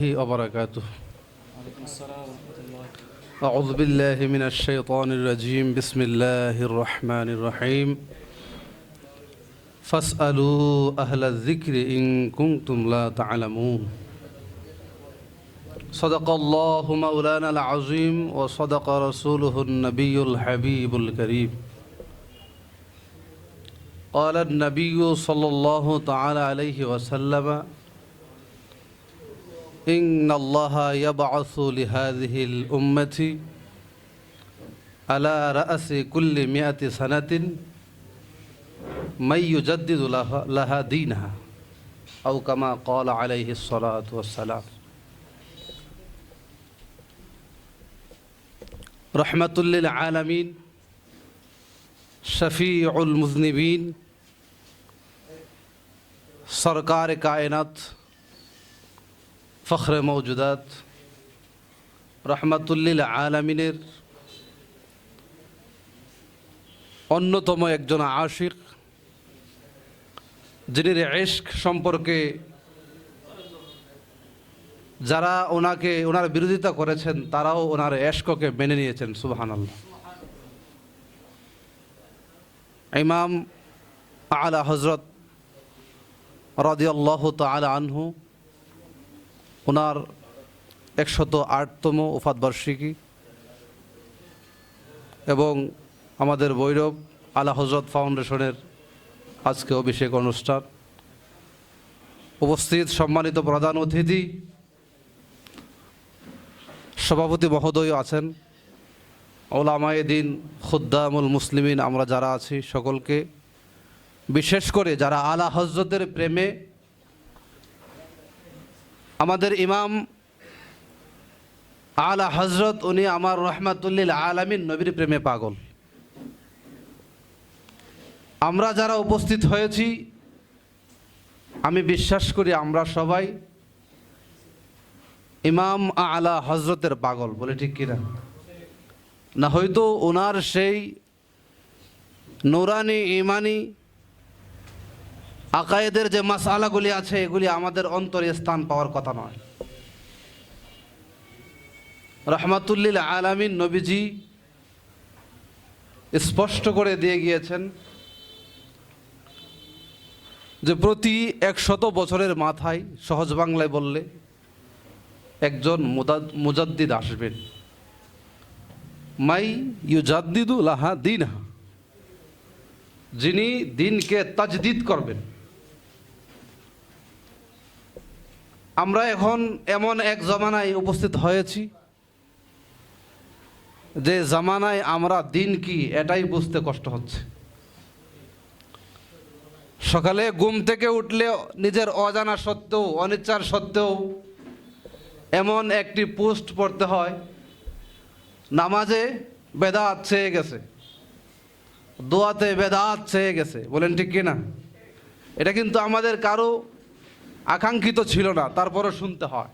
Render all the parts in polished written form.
وبركاته. وعليكم السلام ورحمة الله. أعوذ بالله من الشيطان الرجيم. بسم الله الرحمن الرحيم. فاسألوا أهل الذكر إن كنتم لا تعلمون. صدق الله مولانا العظيم وصدق رسوله النبي الحبيب الكريم. قال النبي صلى الله تعالى عليه وسلم: إن الله يبعث لهذه الأمة على رأس كل 100 سنة من يجدد لها دينها أو كما قال عليه الصلاة والسلام. رحمة للعالمين شفيع المذنبين سرکار کائنات ফখরে মওজুদাত রহমাতুল্লিল আলামিনের অন্যতম একজন আশিক, যিনি ইশক সম্পর্কে যারা ওনার বিরোধিতা করেছেন তারাও ওনার ইশককে মেনে নিয়েছেন। সুবহানাল্লাহ। ইমাম আলা হযরত রাদিয়াল্লাহু তাআলা আনহু ওনার 108তম ওফাত বার্ষিকী এবং আমাদের ভৈরব আলা হযরত ফাউন্ডেশনের আজকে অভিষেক অনুষ্ঠান। উপস্থিত সম্মানিত প্রধান অতিথি, সভাপতি মহোদয় আছেন, ওলামায়ে দ্বীন, খুদ্দামুল মুসলিমিন, আমরা যারা আছি সকলকে, বিশেষ করে যারা আলা হযরতের প্রেমে, আমাদের ইমাম আলা হযরত উনি আমার রহমাতুল্লিল আলামিন নবীর প্রেমে পাগল। আমরা যারা উপস্থিত হয়েছি আমি বিশ্বাস করি আমরা সবাই ইমাম আলা হযরতের পাগল, বলে ঠিক কিনা? না হয়তো ওনার সেই নুরানি ইমানি আকায়েদের যে মাসআলাগুলি আছে এগুলি আমাদের অন্তরে স্থান পাওয়ার কথা নয়। রহমাতুল্লিল আলামিন নবীজি স্পষ্ট করে দিয়ে গিয়েছেন যে প্রতি 100 বছরের মাথায়, সহজ বাংলায় বললে, একজন মুজাদ্দিদ আসবেন। মাই ইউজাদ্দিদু লাহা দীনহা, যিনি দিনকে তাজদিদ করবেন। আমরা এখন এমন এক জামানায় উপস্থিত হয়েছি যে জামানায় আমরা দিন কি এটাই বুঝতে কষ্ট হচ্ছে। সকালে ঘুম থেকে উঠলে নিজের অজানা সত্ত্বেও, অনিচ্ছার সত্ত্বেও এমন একটি পোস্ট পড়তে হয়, নামাজে বেদাত ছেয়ে গেছে, দোয়াতে বেদাত ছেয়ে গেছে, বলেন ঠিক কিনা? এটা কিন্তু আমাদের কারো আকাঙ্ক্ষিত ছিল না, তারপরও শুনতে হয়।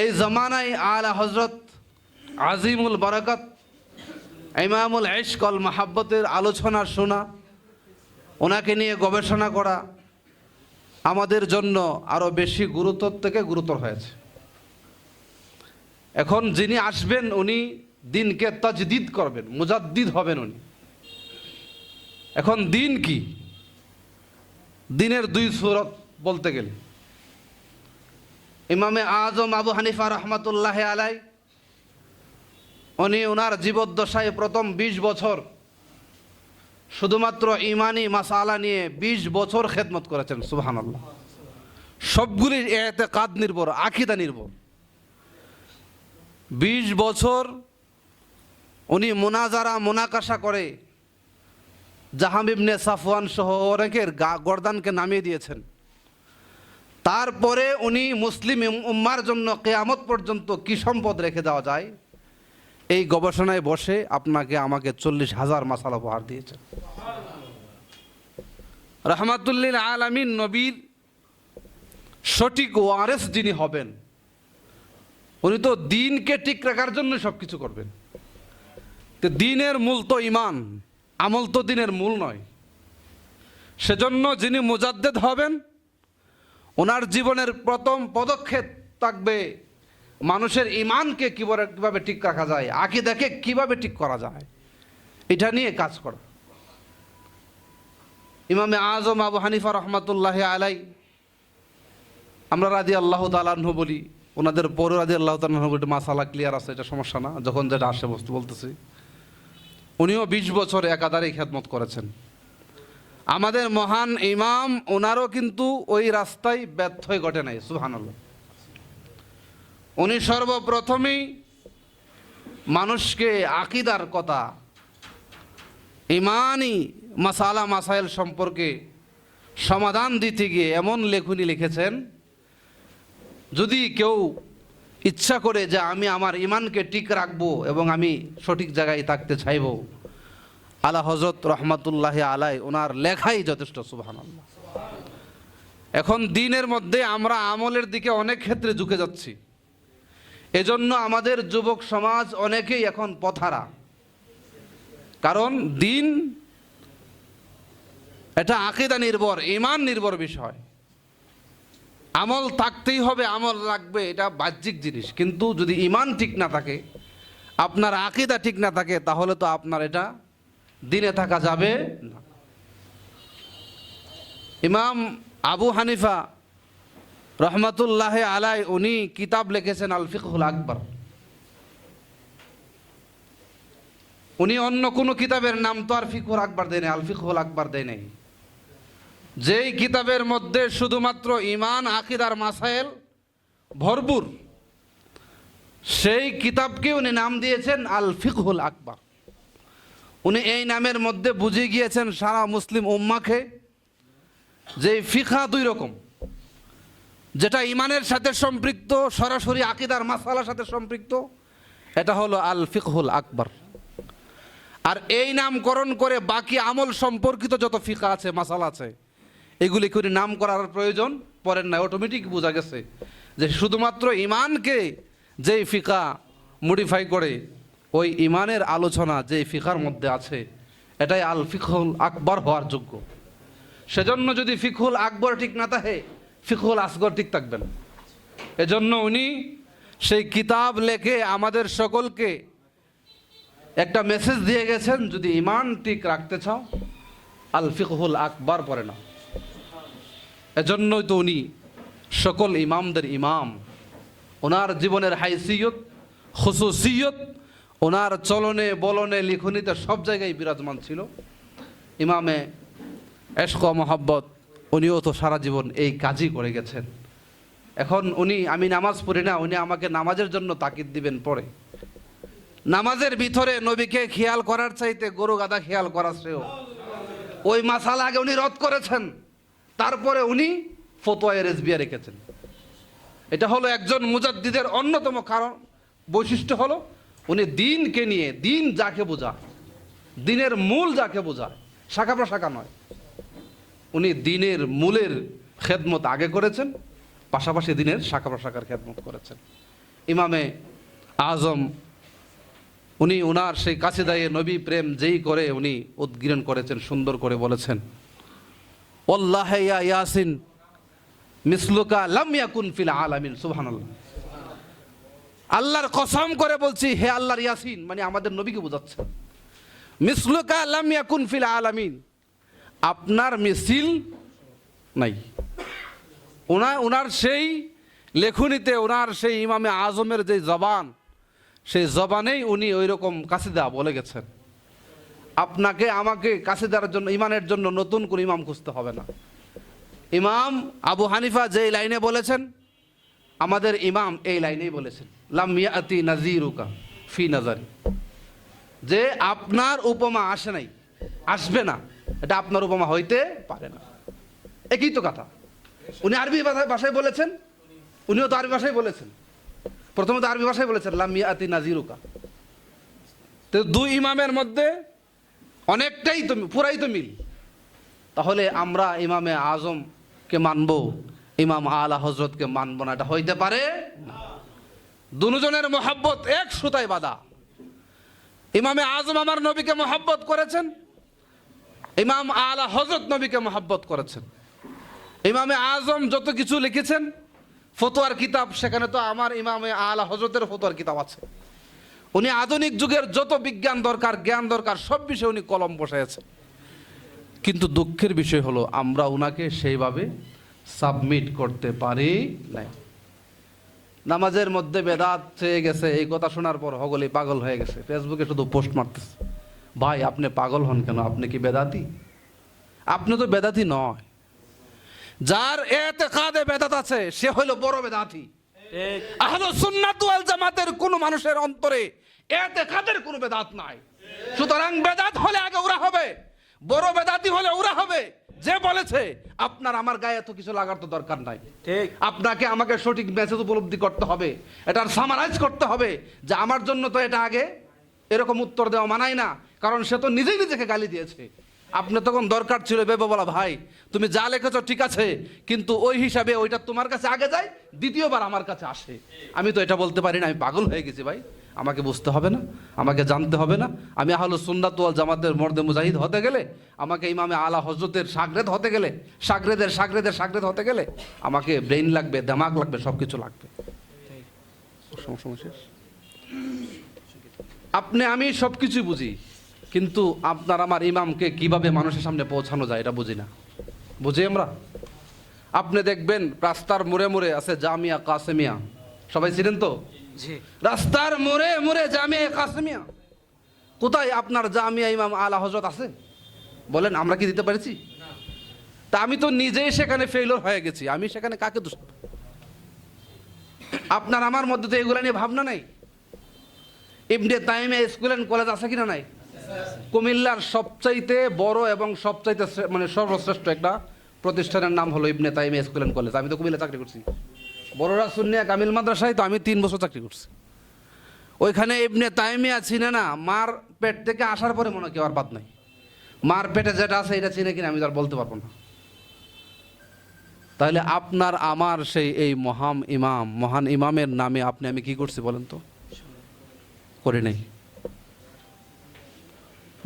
এই জামানায় আলা হযরত আজিমুল বারাকাত ইমামুল ইশক ওয়াল মাহাব্বতের আলোচনা শোনা, ওনাকে নিয়ে গবেষণা করা আমাদের জন্য আরো বেশি গুরুত্ব থেকে গুরুতর হয়েছে। এখন যিনি আসবেন উনি দিনকে তাজদিদ করবেন, মুজাদ্দিদ হবেন উনি। এখন দিন কি? দিনের দুই সূরত বলতে গেলে, ইমামে আজম আবু হানিফা রহমাতুল্লাহ আলাই উনি ওনার জীবদ্দশায় প্রথম 20 বছর শুধুমাত্র ইমানি মাসালা নিয়ে 20 বছর খেদমত করেছেন। সুবহানাল্লাহ। সবগুলি ইতিকাদ নির্ভর, আকীদা নির্ভর। 20 বছর উনি মুনাজারা মুনাকাশা করে জাহাম ইবনে সাফওয়ান সহ অনেকের গর্দানকে নামিয়ে দিয়েছেন। তারপরে উনি মুসলিম উম্মার জন্য কিয়ামত পর্যন্ত কি সম্পদ রেখে দেওয়া যায় এই গবেষণায় বসে আপনাকে আমাকে 40,000 মাসালা উপহার দিয়েছেন। রহমাতুল্লিল আলামিন নবীর সঠিক ওয়ারেস যিনি হবেন, উনি তো দিনকে ঠিক রাখার জন্য সব কিছু করবেন। তো দিনের মূল তো ঈমান, আমল তো দিনের মূল নয়। সেজন্য যিনি মুজাদ্দিদ হবেন ওনার জীবনের প্রথম পদক্ষেপ থাকবে মানুষের ইমানকে কিভাবে ঠিক রাখা যায়, আকীদাকে কিভাবে ঠিক করা যায়, এটা নিয়ে কাজ করা। ইমামে আজম আবু হানিফা রহমাতুল্লাহি আলাই, আমরা রাদিয়াল্লাহু তাআলা আনহু বলি, ওনাদের পরে রাদিয়াল্লাহু তাআলা আনহু, এটা মাসালা ক্লিয়ার আছে, এটা সমস্যা না, যখন যেটা আসে বস্তু বলতেছি। উনিও 20 বছর একাধারে খেদমত করেছেন। আমাদের মহান ইমাম ওনারও কিন্তু ওই রাস্তায় ব্যর্থ হয়ে ঘটে নাই, সুবহানাল্লাহ। উনি সর্বপ্রথমেই মানুষকে আকীদার কথা, ইমানি মাসালা মাসাইল সম্পর্কে সমাধান দিতে গিয়ে এমন লেখনী লিখেছেন, যদি কেউ ইচ্ছা করে যে আমি আমার ইমানকে ঠিক রাখবো এবং আমি সঠিক জায়গায় থাকতে চাইব, আলা হযরত রহমাতুল্লাহি আলাই ওনার লেখাই যথেষ্ট, সুবহানাল্লাহ। এখন দিনের মধ্যে আমরা আমলের দিকে অনেক ক্ষেত্রে ঝুঁকে যাচ্ছি, এজন্য আমাদের যুবক সমাজ অনেকেই এখন পথহারা। কারণ দিন এটা আকীদা নির্ভর, ঈমান নির্ভর বিষয়। আমল থাকতেই হবে, আমল লাগবে, এটা বাহ্যিক জিনিস, কিন্তু যদি ঈমান ঠিক না থাকে, আপনার আকীদা ঠিক না থাকে, তাহলে তো আপনার এটা দিনে থাকা যাবে না। ইমাম আবু হানিফা রহমাতুল্লাহি আলাই উনি কিতাব লিখেছেন আল ফিকহুল আকবার। উনি অন্য কোনো কিতাবের নাম তো আর ফিকহুল আকবার দেয় নাই, আল ফিকহুল আকবার দেয় নাই। যেই কিতাবের মধ্যে শুধুমাত্র ঈমান আকীদার মাসাইল ভরপুর, সেই কিতাবকে উনি নাম দিয়েছেন আল ফিকহুল আকবার। উনি এই নামের মধ্যে বুঝিয়ে গিয়েছেন সারা মুসলিম উম্মাকে যে ফিকহা দুই রকম, যেটা ঈমানের সাথে সম্পৃক্ত, সরাসরি আকীদার মাসালার সাথে সম্পৃক্ত, এটা হলো আল ফিকহুল আকবার। আর এই নামকরণ করে বাকি আমল সম্পর্কিত যত ফিকহা আছে, মাসালা আছে, এগুলি করে নাম করার প্রয়োজন পড়েন না। অটোমেটিক বোঝা গেছে যে শুধুমাত্র ঈমানকে যেই ফিকহা মডিফাই করে, ওই ঈমানের আলোচনা যেই ফিকহার মধ্যে আছে, এটাই আল ফিকহুল আকবার হওয়ার যোগ্য। সেজন্য যদি ফিকহুল আকবর ঠিক না থাকে, ফিকহুল আসগর ঠিক থাকবেন। এজন্য উনি সেই কিতাব লেখে আমাদের সকলকে একটা মেসেজ দিয়ে গেছেন, যদি ঈমান ঠিক রাখতে চাও, আল ফিকহুল আকবার পড়ে না। এজন্যই তো উনি সকল ইমামদের ইমাম। ওনার জীবনের হাইসিয়ত, খুসুসিয়ত ওনার চলনে বলনে লিখনিতে সব জায়গায় বিরাজমান ছিল। ইমামে এশক মোহাব্বত, উনিও তো সারা জীবন এই কাজই করে গেছেন। এখন উনি, আমি নামাজ পড়ি না, উনি আমাকে নামাজের জন্য তাকিদ দিবেন পরে। নামাজের ভিতরে নবীকে খেয়াল করার চাইতে গরু গাদা খেয়াল করার শ্রেয়। ওই মাসালা আগে উনি রদ করেছেন, তারপরে উনি ফতোয়ায়ে রেজবিয়া রেখেছেন। এটা হলো একজন মুজাদ্দিদের অন্যতম কারণ, বৈশিষ্ট্য হলো উনি দিনকে নিয়ে, দিন যাকে বোঝায়, দিনের মূল যাকে বোঝায়, শাখা প্রশাখা নয়, উনি দিনের মূলের খেদমত আগে করেছেন, পাশাপাশি দিনের শাখা প্রশাখার খেদমত করেছেন। ইমামে আজম উনি ওনার সেই কাসিদায়ে নবী প্রেম যেই করে উনি উদ্গীরণ করেছেন, সুন্দর করে বলেছেন, ওয়াল্লাহি ইয়া ইয়াসিন মিসলুকা লাম ইয়াকুন ফিল আলামিন। সুবহানাল্লাহ। আল্লাহর কসম করে বলছি, হে আল্লাহর ইয়াসিন, মানে আমাদের নবীকে বোঝাচ্ছেন, মিসলুকা লাম ইয়াকুন ফিল আলামিন, আপনার মিছিল নাই। ওনার সেই লেখনীতে, ওনার সেই ইমামে আজমের যে জবান, সেই জবানেই উনি ওই রকম কাসিদা বলে গেছেন। আপনাকে আমাকে কাসিদার জন্য, ইমানের জন্য নতুন করে ইমাম খুঁজতে হবে না। ইমাম আবু হানিফা যেই লাইনে বলেছেন, আমাদের ইমাম এই লাইনেই বলেছেন, লাম ইয়াতি নাজিরুকা ফি নাজারি, যে আপনার উপমা আসে নাই, আসবে না, এটা আপনার উপমা হইতে পারে না। একই তো কথা। উনি আরবি ভাষায় বলেছেন, উনিও তো আরবি ভাষায় বলেছেন, প্রথমত আরবি ভাষায় বলেছেন লাম ইয়াতি নাজিরুকা। তো দুই ইমামের মধ্যে অনেকটাই তো, পুরাই তো মিল। তাহলে আমরা ইমামে আজমকে মানব, ইমাম আলা হজরতকে মানব না, এটা হইতে পারে না। দুজনের মোহাব্বত এক সুতায় বাঁধা। ইমামে আজম আমার নবীকে মোহাব্বত করেছেন, ইমাম আলা হজরত নবীকে মোহাব্বত করেছেন। ইমামে আজম যত কিছু লিখেছেন ফতোয়ার কিতাব, সেখানে তো আমার ইমামে আলা হজরতের ফতোয়ার কিতাব আছে। উনি আধুনিক যুগের যত বিজ্ঞান দরকার, জ্ঞান দরকার, সব বিষয়ে উনি কলম বসাইছে। কিন্তু দুঃখের বিষয় হলো আমরা উনাকে সেইভাবে সাবমিট করতে পারি নাই। নামাজের মধ্যে বেদাত হয়ে গেছে, এই কথা শোনার পর হগলি পাগল হয়ে গেছে, ফেসবুকে শুধু পোস্ট মারতেছে, ভাই আপনি পাগল হন কেন, আপনি কি বেদাতি? আপনি তো বেদাতি নয়, যার এতেকাদে বেদাত আছে সে হলো বড় বেদাতি। ঠিক। আহলুস সুন্নাত ওয়াল জামাতের কোন মানুষের অন্তরে এতেকাদের কোনো বেদাত নাই। সুতরাং বেদাত হলে আগে ওরা হবে, বড় বেদাতি হলে ওরা হবে। যে বলেছে আপনার আমার গায়ে এত কিছু লাগার তো দরকার নাই, ঠিক। আপনাকে আমাকে সঠিক মেসেজ উপলব্ধি করতে হবে, এটার সামারাইজ করতে হবে যে আমার জন্য তো এটা আগে এরকম উত্তর দেওয়া মানায় না, কারণ সে তো নিজেই নিজেকে গালি দিয়েছে। আপনি তখন দরকার ছিল ভেবে বলা, ভাই তুমি যা লিখেছো ঠিক আছে, কিন্তু ওই হিসাবে ওইটা তোমার কাছে আগে যায়, দ্বিতীয়বার আমার কাছে আসে। আমি তো এটা বলতে পারি না, আমি পাগল হয়ে গেছি ভাই, আমাকে বুঝতে হবে না, আমাকে জানতে হবে না। আমি আহলুস সুন্নাত ওয়াল জামাতের মর্দে মুজাহিদ হতে গেলে, আমাকে ইমামে আলা হজরতের শাগরেদ হতে গেলে, শাগরেদের শাগরেদের শাগরেদ হতে গেলে আমাকে ব্রেইন লাগবে, দিমাগ লাগবে, সব কিছু লাগবে। সমস্যা শেষ। আপনি আমি সব কিছুই বুঝি, কিন্তু আপনার আমার ইমামকে কিভাবে মানুষের সামনে পৌঁছানো যায় এটা বুঝি না। বুঝি আমরা? আপনি দেখবেন রাস্তার মোড়ে মোড়ে আছে জামিয়া কাসেমিয়া, সবাই ছিলেন তো? জি। রাস্তার মোড়ে মোড়ে জামিয়া কাসেমিয়া। কোথায় আপনার জামিয়া ইমাম আলা হজরত আছে? বলেন, আমরা কি দিতে পেরেছি? তা আমি তো নিজেই সেখানে ফেইলর হয়ে গেছি, আমি সেখানে কাকে দোষ? আপনার আমার মধ্যে তো এগুলা নিয়ে ভাবনা নাই। ইবনে তাইমিয়া স্কুল অ্যান্ড কলেজ আছে কিনা নাই? কুমিল্লার সবচাইতে বড় এবং সবচাইতে মানে সর্বশ্রেষ্ঠ একটা প্রতিষ্ঠানের নাম হলো ইবনে তাইমিয়া স্কুল অ্যান্ড কলেজ। আমি তো কুমিল্লা চাকরি করছি, বড়রা সুন্নিয়া কামিল মাদ্রাসায় তো আমি 3 বছর চাকরি করছি। ওইখানে ইবনে তাইমিয়া চিনে না, মার পেট থেকে আসার পরে মনে হয় কেউ আর বাদ নাই। মার পেটে যেটা আছে এটা চিনে কিনা আমি তো আর বলতে পারবো না। তাহলে আপনার আমার সেই এই মহান ইমামের নামে আপনি আমি কি করছি বলেন তো? করি নাই।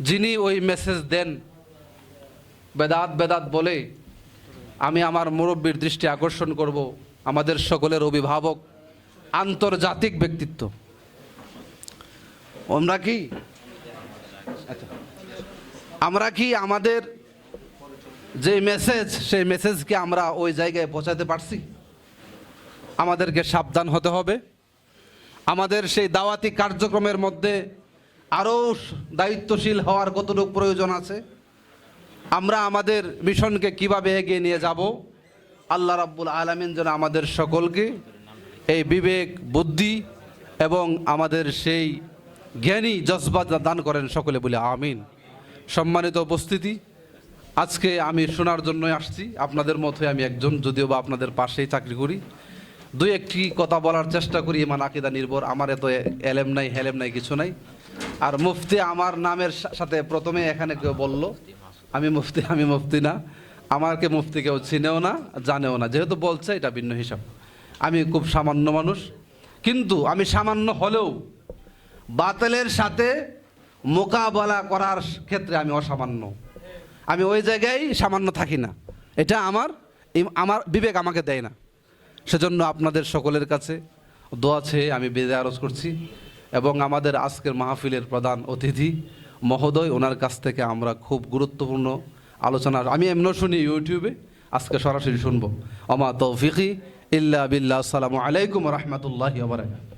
যিনি ওই মেসেজ দেন বেদাত বেদাত বলে, আমি আমার মুরব্বীর দৃষ্টি আকর্ষণ করব, আমাদের সকলের অভিভাবক, আন্তর্জাতিক ব্যক্তিত্ব। আমরা কি আমাদের যে মেসেজ, সেই মেসেজকে আমরা ওই জায়গায় পৌঁছাতে পারছি? আমাদেরকে সাবধান হতে হবে। আমাদের সেই দাওয়াতি কার্যক্রমের মধ্যে আরও দায়িত্বশীল হওয়ার কতটুকু প্রয়োজন আছে। আমরা আমাদের মিশনকে কিভাবে এগিয়ে নিয়ে যাব, আল্লাহ রাব্বুল আলামিন যেন আমাদের সকলকে এই বিবেক, বুদ্ধি এবং আমাদের সেই জ্ঞানী জজবা দান করেন, সকলে বলে আমিন। সম্মানিত উপস্থিতি, আজকে আমি শোনার জন্যই আসছি, আপনাদের মতোই আমি একজন, যদিও বা আপনাদের পাশেই চাকরি করি। 2-1টি কথা বলার চেষ্টা করি, ইমান আকিদা নির্ভর, আমার এত এলেম নাই হেলেম নাই কিছু নাই। আর মুফতি আমার নামের সাথে প্রথমে এখানে কেউ বলল আমি মুফতি না, আমাকে মুফতি কেউ চিনেও না, জানেও না, যেহেতু বলছে এটা ভিন্ন হিসাব। আমি খুব সামান্য মানুষ, কিন্তু আমি সামান্য হলেও বাতিলের সাথে মোকাবেলা করার ক্ষেত্রে আমি অসামান্য। আমি ওই জায়গায় সামান্য থাকি না, এটা আমার বিবেক আমাকে দেয় না। সেজন্য আপনাদের সকলের কাছে দোয়া চেয়ে আমি বিদায় আরজ করছি, এবং আমাদের আজকের মাহফিলের প্রধান অতিথি মহোদয়, ওনার কাছ থেকে আমরা খুব গুরুত্বপূর্ণ আলোচনা, আমি এমনও শুনি ইউটিউবে, আজকে সরাসরি শুনবো। ওমা তৌফিকি ইল্লা বিল্লাহ। আসসালামু আলাইকুম ওয়া রাহমাতুল্লাহি ওয়া বারাকাতুহু।